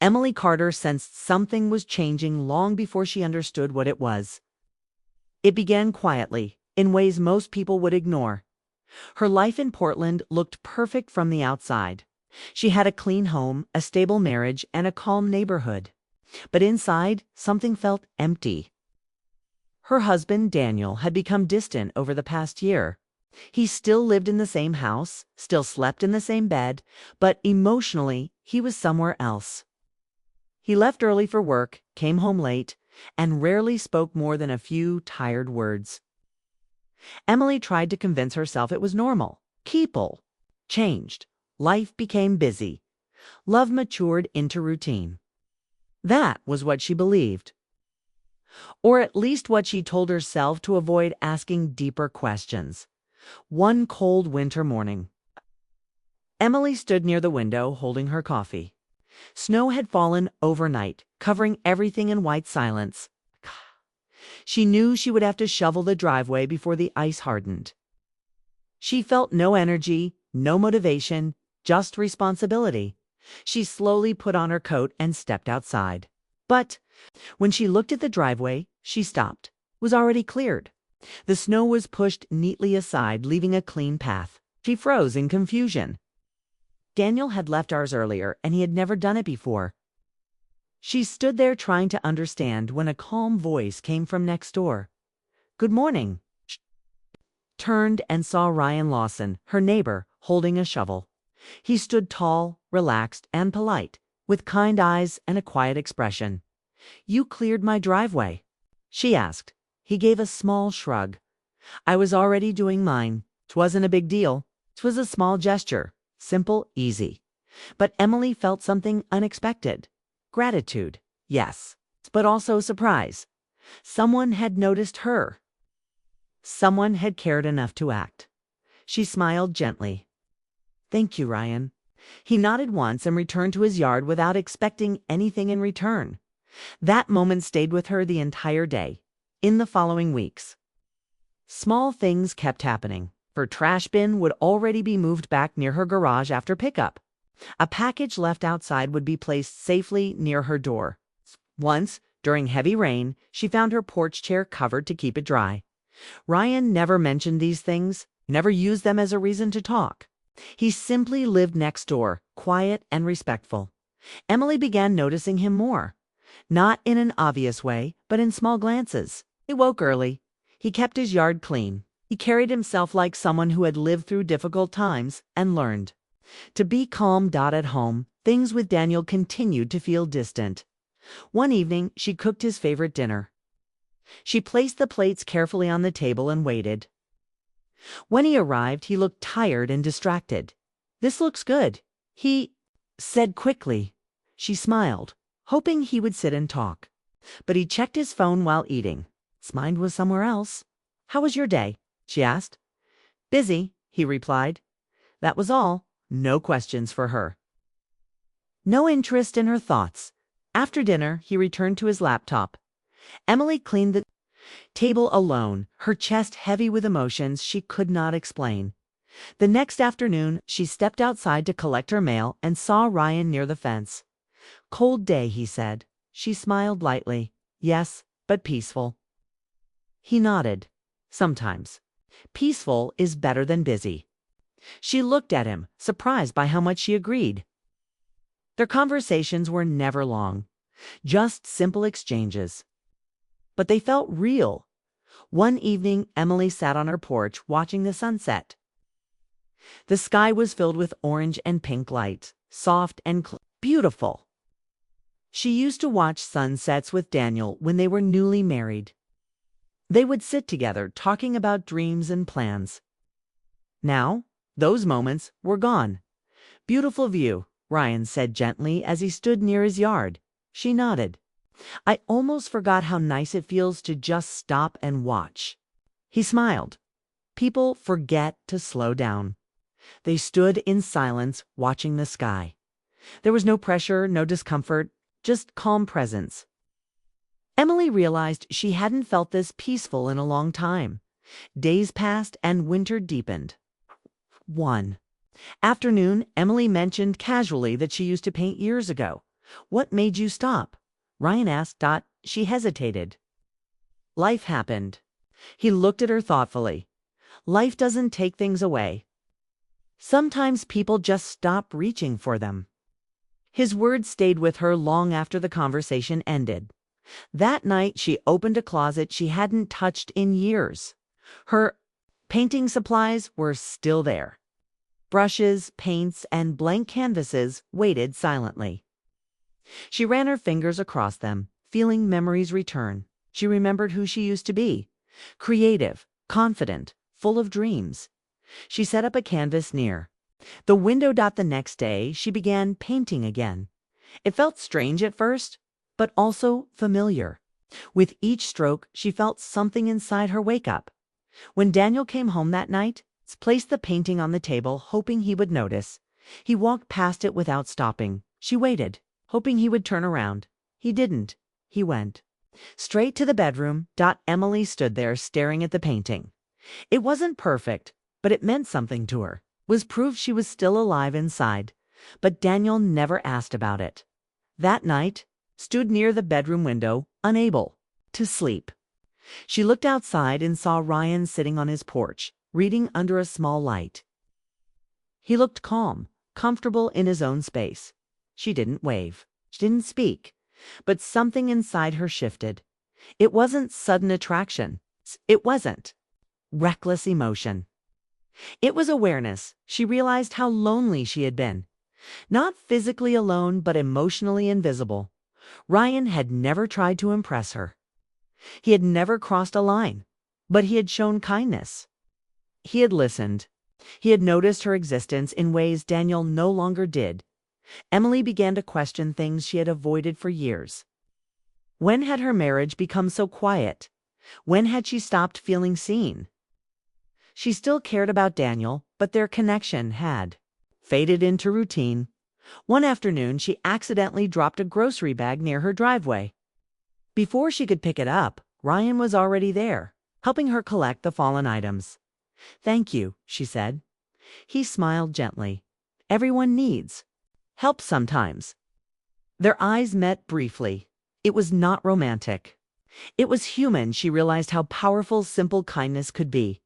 Emily Carter sensed something was changing long before she understood what it was. It began quietly, in ways most people would ignore. Her life in Portland looked perfect from the outside. She had a clean home, a stable marriage, and a calm neighborhood. But inside, something felt empty. Her husband, Daniel, had become distant over the past year. He still lived in the same house, still slept in the same bed, but emotionally, he was somewhere else. He left early for work, came home late, and rarely spoke more than a few tired words. Emily tried to convince herself it was normal. People changed. Life became busy. Love matured into routine. That was what she believed. Or at least what she told herself to avoid asking deeper questions. One cold winter morning, Emily stood near the window holding her coffee. Snow had fallen overnight, covering everything in white silence. She knew she would have to shovel the driveway before the ice hardened. She felt no energy, no motivation, just responsibility. She slowly put on her coat and stepped outside. But when she looked at the driveway, she stopped. It was already cleared. The snow was pushed neatly aside, leaving a clean path. She froze in confusion. Daniel had left hours earlier, and he had never done it before. She stood there trying to understand when a calm voice came from next door. "Good morning." She turned and saw Ryan Lawson, her neighbor, holding a shovel. He stood tall, relaxed, and polite, with kind eyes and a quiet expression. "You cleared my driveway?" she asked. He gave a small shrug. "I was already doing mine. 'Twasn't a big deal. 'Twas a small gesture. Simple, easy." But Emily felt something unexpected. Gratitude, yes, but also surprise. Someone had noticed her. Someone had cared enough to act. She smiled gently. "Thank you, Ryan." He nodded once and returned to his yard without expecting anything in return. That moment stayed with her the entire day. In the following weeks, small things kept happening. Her trash bin would already be moved back near her garage after pickup. A package left outside would be placed safely near her door. Once, during heavy rain, she found her porch chair covered to keep it dry. Ryan never mentioned these things, never used them as a reason to talk. He simply lived next door, quiet and respectful. Emily began noticing him more. Not in an obvious way, but in small glances. He woke early. He kept his yard clean. He carried himself like someone who had lived through difficult times and learned to be calm. At home, things with Daniel continued to feel distant. One evening, she cooked his favorite dinner. She placed the plates carefully on the table and waited. When he arrived, he looked tired and distracted. "This looks good," he said quickly. She smiled, hoping he would sit and talk. But he checked his phone while eating. His mind was somewhere else. "How was your day?" she asked. "Busy," he replied. That was all. No questions for her. No interest in her thoughts. After dinner, he returned to his laptop. Emily cleaned the table alone, her chest heavy with emotions she could not explain. The next afternoon, she stepped outside to collect her mail and saw Ryan near the fence. "Cold day," he said. She smiled lightly. "Yes, but peaceful." He nodded. "Sometimes. Peaceful is better than busy." She looked at him, surprised by how much she agreed. Their conversations were never long, just simple exchanges. But they felt real. One evening, Emily sat on her porch watching the sunset. The sky was filled with orange and pink light, soft and beautiful. She used to watch sunsets with Daniel when they were newly married. They would sit together talking about dreams and plans. Now, those moments were gone. "Beautiful view," Ryan said gently as he stood near his yard. She nodded. "I almost forgot how nice it feels to just stop and watch." He smiled. People forget to slow down. They stood in silence, watching the sky. There was no pressure, no discomfort, just calm presence. Emily realized she hadn't felt this peaceful in a long time. Days passed and winter deepened. One afternoon, Emily mentioned casually that she used to paint years ago. "What made you stop?" Ryan asked. She hesitated. "Life happened." He looked at her thoughtfully. "Life doesn't take things away. Sometimes people just stop reaching for them." His words stayed with her long after the conversation ended. That night, she opened a closet she hadn't touched in years. Her painting supplies were still there. Brushes, paints, and blank canvases waited silently. She ran her fingers across them, feeling memories return. She remembered who she used to be: creative, confident, full of dreams. She set up a canvas near the window. The next day, she began painting again. It felt strange at first, but also familiar. With each stroke, she felt something inside her wake up. When Daniel came home that night, placed the painting on the table, hoping he would notice. He walked past it without stopping. She waited, hoping he would turn around. He didn't. He went straight to the bedroom. Emily stood there staring at the painting. It wasn't perfect, but it meant something to her. It was proof she was still alive inside. But Daniel never asked about it. That night, stood near the bedroom window, unable to sleep. She looked outside and saw Ryan sitting on his porch, reading under a small light. He looked calm, comfortable in his own space. She didn't wave. She didn't speak. But something inside her shifted. It wasn't sudden attraction. It wasn't reckless emotion. It was awareness. She realized how lonely she had been. Not physically alone, but emotionally invisible. Ryan had never tried to impress her. He had never crossed a line, but he had shown kindness. He had listened. He had noticed her existence in ways Daniel no longer did. Emily began to question things she had avoided for years. When had her marriage become so quiet? When had she stopped feeling seen? She still cared about Daniel, but their connection had faded into routine. One afternoon, she accidentally dropped a grocery bag near her driveway. Before she could pick it up, Ryan was already there, helping her collect the fallen items. "Thank you," she said. He smiled gently. "Everyone needs help sometimes." Their eyes met briefly. It was not romantic. It was human. She realized how powerful simple kindness could be.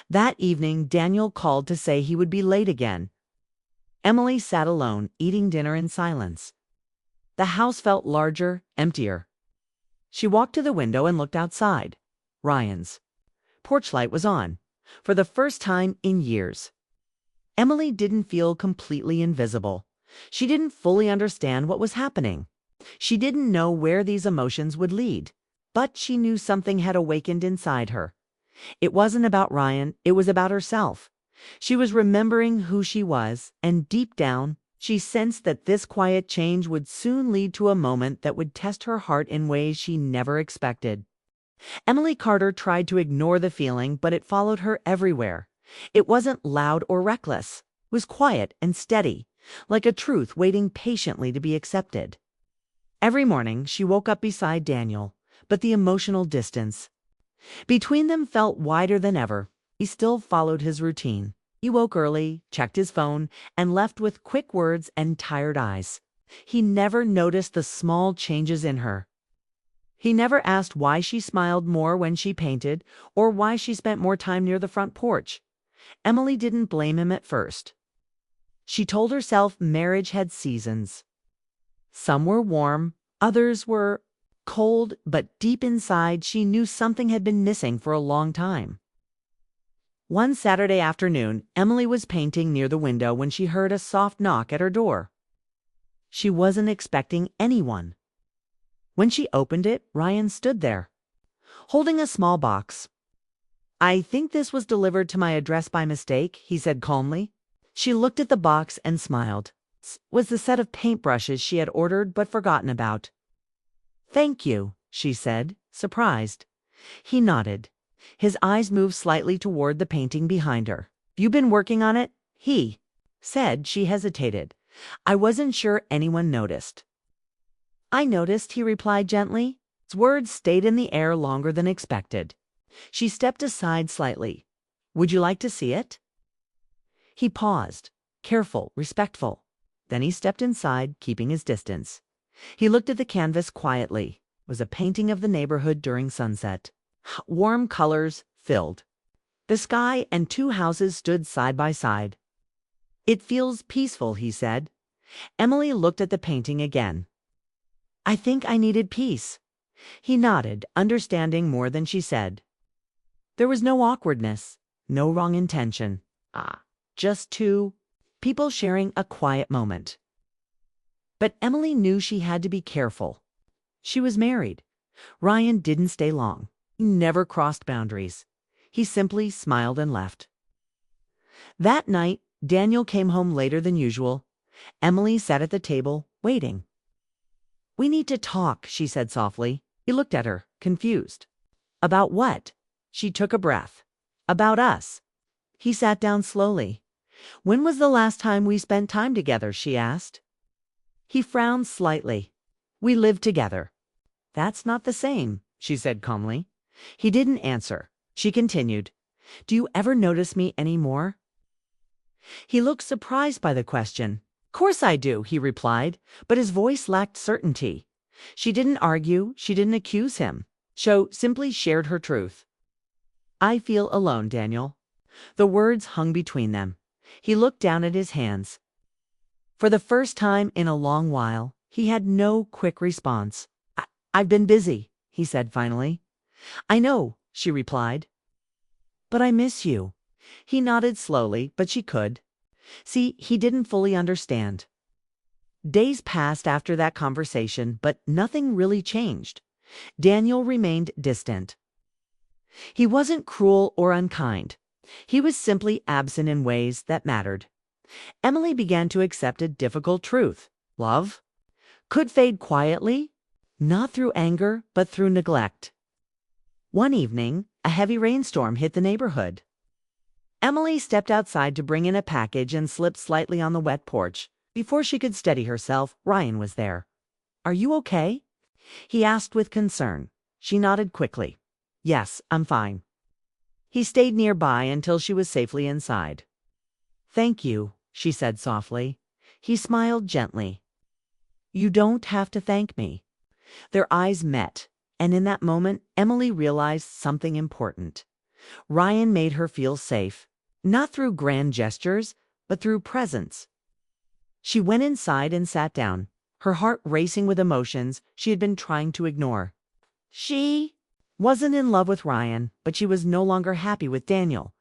That evening, Daniel called to say he would be late again. Emily sat alone, eating dinner in silence. The house felt larger, emptier. She walked to the window and looked outside. Ryan's porch light was on, for the first time in years. Emily didn't feel completely invisible. She didn't fully understand what was happening. She didn't know where these emotions would lead, but she knew something had awakened inside her. It wasn't about Ryan, it was about herself. She was remembering who she was, and deep down, she sensed that this quiet change would soon lead to a moment that would test her heart in ways she never expected. Emily Carter tried to ignore the feeling, but it followed her everywhere. It wasn't loud or reckless. It was quiet and steady, like a truth waiting patiently to be accepted. Every morning, she woke up beside Daniel, but the emotional distance between them felt wider than ever. He still followed his routine. He woke early, checked his phone, and left with quick words and tired eyes. He never noticed the small changes in her. He never asked why she smiled more when she painted, or why she spent more time near the front porch. Emily didn't blame him at first. She told herself marriage had seasons. Some were warm, others were cold, but deep inside she knew something had been missing for a long time. One Saturday afternoon, Emily was painting near the window when she heard a soft knock at her door. She wasn't expecting anyone. When she opened it, Ryan stood there, holding a small box. "I think this was delivered to my address by mistake," he said calmly. She looked at the box and smiled. It was the set of paintbrushes she had ordered but forgotten about. "Thank you," she said, surprised. He nodded. His eyes moved slightly toward the painting behind her. "You been working on it?" he said. She hesitated. "I wasn't sure anyone noticed." "I noticed," he replied gently. His words stayed in the air longer than expected. She stepped aside slightly. "Would you like to see it?" He paused, careful, respectful. Then he stepped inside, keeping his distance. He looked at the canvas quietly. It was a painting of the neighborhood during sunset. Warm colors filled the sky, and two houses stood side by side. "It feels peaceful," he said. Emily looked at the painting again. "I think I needed peace." He nodded, understanding more than she said. There was no awkwardness, no wrong intention. Just two people sharing a quiet moment. But Emily knew she had to be careful. She was married. Ryan didn't stay long. He never crossed boundaries. He simply smiled and left. That night, Daniel came home later than usual. Emily sat at the table, waiting. "We need to talk," she said softly. He looked at her, confused. "About what?" She took a breath. "About us." He sat down slowly. "When was the last time we spent time together?" she asked. He frowned slightly. "We lived together." "That's not the same," she said calmly. He didn't answer. She continued. "Do you ever notice me any more?" He looked surprised by the question. "Course I do," he replied, but his voice lacked certainty. She didn't argue, she didn't accuse him. She simply shared her truth. "I feel alone, Daniel." The words hung between them. He looked down at his hands. For the first time in a long while, he had no quick response. I've been busy," he said finally. "I know," she replied. "But I miss you." He nodded slowly, but she could. See, he didn't fully understand. Days passed after that conversation, but nothing really changed. Daniel remained distant. He wasn't cruel or unkind. He was simply absent in ways that mattered. Emily began to accept a difficult truth. Love could fade quietly, not through anger, but through neglect. One evening, a heavy rainstorm hit the neighborhood. Emily stepped outside to bring in a package and slipped slightly on the wet porch. Before she could steady herself, Ryan was there. "Are you okay?" he asked with concern. She nodded quickly. "Yes, I'm fine." He stayed nearby until she was safely inside. "Thank you," she said softly. He smiled gently. "You don't have to thank me." Their eyes met, and in that moment, Emily realized something important. Ryan made her feel safe, not through grand gestures, but through presence. She went inside and sat down, her heart racing with emotions she had been trying to ignore. She wasn't in love with Ryan, but she was no longer happy with Daniel,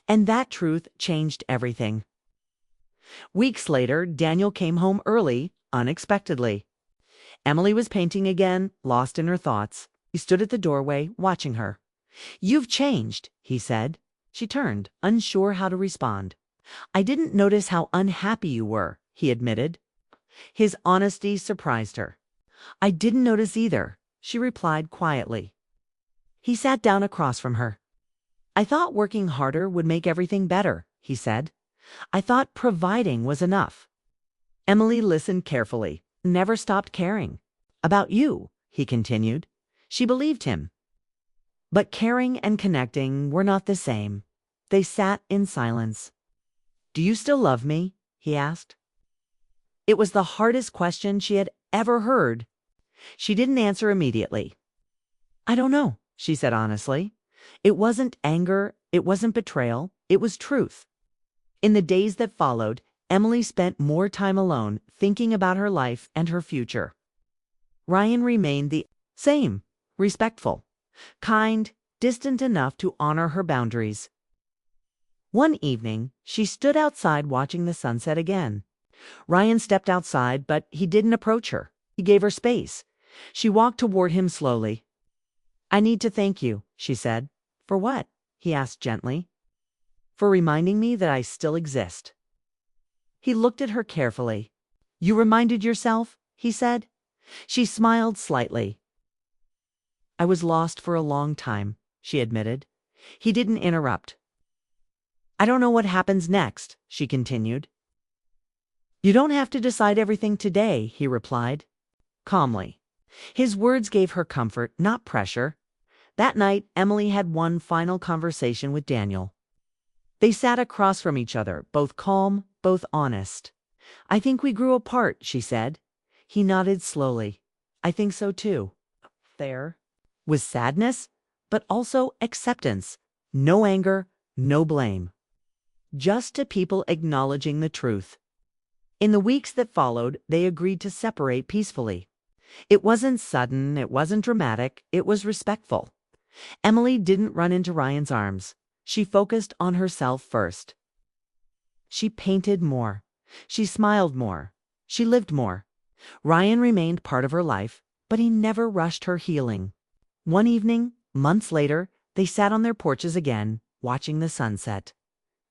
and that truth changed everything. Weeks later, Daniel came home early, unexpectedly. Emily was painting again, lost in her thoughts. He stood at the doorway, watching her. "You've changed," he said. She turned, unsure how to respond. "I didn't notice how unhappy you were," he admitted. His honesty surprised her. "I didn't notice either," she replied quietly. He sat down across from her. "I thought working harder would make everything better," he said. "I thought providing was enough." Emily listened carefully, never stopped caring. "About you," he continued. She believed him. But caring and connecting were not the same. They sat in silence. "Do you still love me?" he asked. It was the hardest question she had ever heard. She didn't answer immediately. "I don't know," she said honestly. It wasn't anger, it wasn't betrayal, it was truth. In the days that followed, Emily spent more time alone, thinking about her life and her future. Ryan remained the same, respectful, kind, distant enough to honor her boundaries. One evening, she stood outside watching the sunset again. Ryan stepped outside, but he didn't approach her. He gave her space. She walked toward him slowly. "I need to thank you," she said. "For what?" he asked gently. "For reminding me that I still exist." He looked at her carefully. "You reminded yourself?" he said. She smiled slightly. "I was lost for a long time," she admitted. He didn't interrupt. "I don't know what happens next," she continued. "You don't have to decide everything today," he replied, calmly. His words gave her comfort, not pressure. That night, Emily had one final conversation with Daniel. They sat across from each other, both calm, both honest. "I think we grew apart," she said. He nodded slowly. I think so too. There was sadness, but also acceptance. No anger, no blame. Just two people acknowledging the truth. In the weeks that followed, they agreed to separate peacefully. It wasn't sudden, it wasn't dramatic, it was respectful. Emily didn't run into Ryan's arms. She focused on herself first. She painted more. She smiled more. She lived more. Ryan remained part of her life, but he never rushed her healing. One evening, months later, they sat on their porches again, watching the sunset.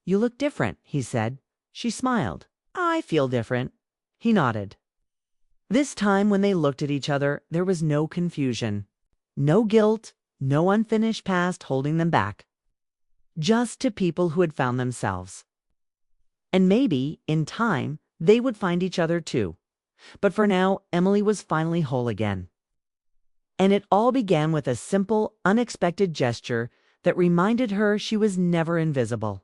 You look different, he said. She smiled. I feel different. He nodded. This time when they looked at each other, there was no confusion. No guilt, no unfinished past holding them back. Just two people who had found themselves. And maybe, in time, they would find each other too. But for now, Emily was finally whole again. And it all began with a simple, unexpected gesture that reminded her she was never invisible.